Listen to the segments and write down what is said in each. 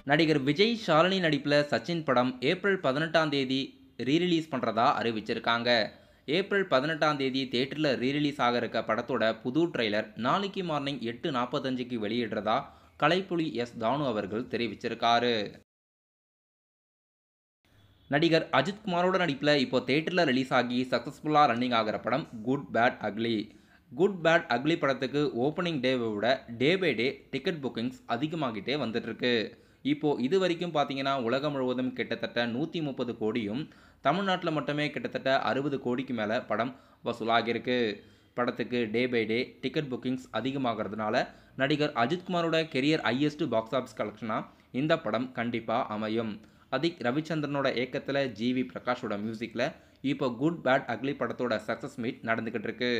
நடிகர் விஜய், ஷாலினி நடிப்பில் சச்சின் படம் ஏப்ரல் 18ஆம் தேதி ரீரிலீஸ் பண்ணுறதா அறிவிச்சிருக்காங்க. ஏப்ரல் 18ஆம் தேதி தியேட்டரில் ரீரிலீஸ் ஆக இருக்க படத்தோட புது ட்ரெய்லர் நாளைக்கு மார்னிங் 8:45க்கு வெளியிடுறதா கலைப்புலி எஸ். தானு அவர்கள் தெரிவிச்சிருக்காரு. நடிகர் அஜித் குமாரோட நடிப்பில் இப்போ தியேட்டரில் ரிலீஸ் ஆகி சக்ஸஸ்ஃபுல்லாக ரன்னிங் ஆகிற படம் good bad ugly. Good bad ugly படத்துக்கு ஓப்பனிங் டேவை விட day by day ticket bookings அதிகமாகிட்டே வந்துட்டுருக்கு. இப்போது இது வரைக்கும் பார்த்தீங்கன்னா உலகம் முழுவதும் கிட்டத்தட்ட 130 கோடியும், தமிழ்நாட்டில் மட்டுமே கிட்டத்தட்ட 60 கோடிக்கு மேலே படம் வசூலாகியிருக்கு. படத்துக்கு day by day ticket bookings அதிகமாகிறதுனால நடிகர் அஜித்குமாரோட கெரியர் ஹையஸ்ட் பாக்ஸ் ஆஃபீஸ் கலெக்ஷனாக இந்த படம் கண்டிப்பாக அமையும். அதிக் ரவிச்சந்திரனோட இயக்கத்தில் ஜிவி பிரகாஷோட மியூசிக்கில் இப்போ குட் பேட் அக்லி படத்தோட சக்ஸஸ் மீட் நடந்துக்கிட்டு இருக்கு.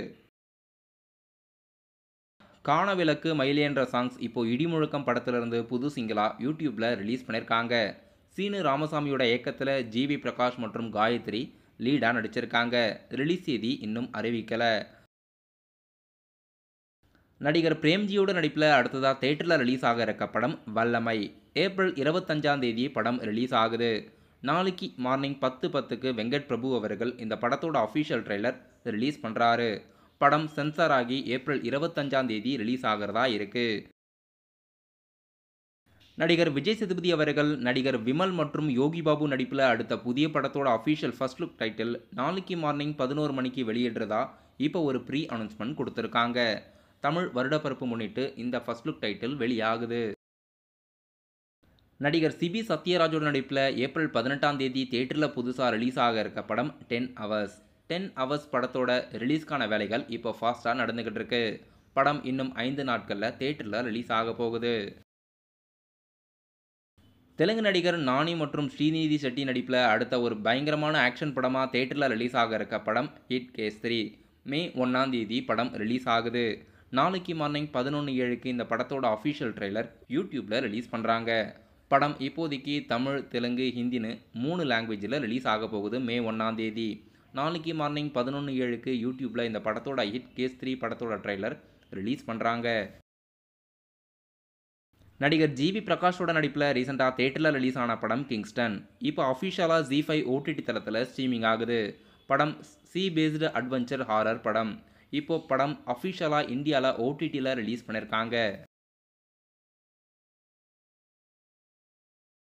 காணவிளக்கு மயிலேன்ற சாங்ஸ் இப்போ இடிமுழக்கம் படத்திலிருந்து புது சிங்கிளாக யூடியூப்பில் ரிலீஸ் பண்ணியிருக்காங்க. சீனு ராமசாமியோட இயக்கத்தில் ஜிவி பிரகாஷ் மற்றும் காயத்ரி லீடாக நடிச்சிருக்காங்க. ரிலீஸ் தேதி இன்னும் அறிவிக்கலை. நடிகர் பிரேம்ஜியோட நடிப்பில் அடுத்ததாக தியேட்டரில் ரிலீஸ் ஆக இருக்க படம் வல்லமை. ஏப்ரல் 25ஆம் தேதி படம் ரிலீஸ் ஆகுது. நாளைக்கு மார்னிங் 10:10க்கு வெங்கட் பிரபு அவர்கள் இந்த படத்தோட அஃபிஷியல் ட்ரெய்லர் ரிலீஸ் பண்ணுறாரு. படம் சென்சார் ஆகி ஏப்ரல் 25ஆம் தேதி ரிலீஸ் ஆகிறதா இருக்கு. நடிகர் விஜய் சேதுபதி அவர்கள் நடிகர் விமல் மற்றும் யோகி பாபு நடிப்பில் அடுத்த புதிய படத்தோட அஃபிஷியல் ஃபர்ஸ்ட் லுக் டைட்டில் நாளைக்கு மார்னிங் 11 மணிக்கு வெளியிடுறதா இப்போ ஒரு ப்ரீ அனௌன்ஸ்மெண்ட் கொடுத்துருக்காங்க. தமிழ் வருடப்பிறப்பு முன்னிட்டு இந்த ஃபர்ஸ்ட் லுக் டைட்டில் வெளியாகுது. நடிகர் சிபி சத்யராஜோட நடிப்பில் ஏப்ரல் 18ஆம் தேதி தியேட்டரில் புதுசாக ரிலீஸ் ஆக இருக்க படம் 10 ஹவர்ஸ். 10 ஹவர்ஸ் படத்தோட ரிலீஸ்க்கான வேலைகள் இப்போ ஃபாஸ்ட்டாக நடந்துக்கிட்டு இருக்கு. படம் இன்னும் 5 நாட்களில் தியேட்டரில் ரிலீஸ் ஆக போகுது. தெலுங்கு நடிகர் நானி மற்றும் ஸ்ரீநிதி செட்டி நடிப்பில் அடுத்த ஒரு பயங்கரமான ஆக்ஷன் படமாக தியேட்டரில் ரிலீஸ் ஆக இருக்க படம் ஹிட் கேஸ்3. மே 1ஆம் தேதி படம் ரிலீஸ் ஆகுது. நாளைக்கு மார்னிங் 11:07க்கு இந்த படத்தோட அஃபிஷியல் ட்ரெய்லர் யூடியூப்பில் ரிலீஸ் பண்ணுறாங்க. படம் இப்போதைக்கு தமிழ், தெலுங்கு, ஹிந்தின்னு 3 லாங்குவேஜில் ரிலீஸ் ஆக போகுது. மே 1ஆம் தேதி நாளைக்கு மார்னிங் 11:07க்கு யூடியூப்பில் இந்த படத்தோட ஹிட் கேஸ்3 படத்தோட ட்ரெய்லர் ரிலீஸ் பண்ணுறாங்க. நடிகர் ஜிவி பிரகாஷோட நடிப்பில் ரீசெண்டாக தியேட்டரில் ரிலீஸ் ஆன படம் கிங்ஸ்டன் இப்போ அஃபிஷியலாக ZEE5 ஓடிடி தளத்தில் ஸ்ட்ரீமிங் ஆகுது. படம் சி பேஸ்டு அட்வென்ச்சர் ஹாரர் படம். இப்போ படம் அஃபிஷியலாக இந்தியாவில் ஓடிடியில் ரிலீஸ் பண்ணியிருக்காங்க.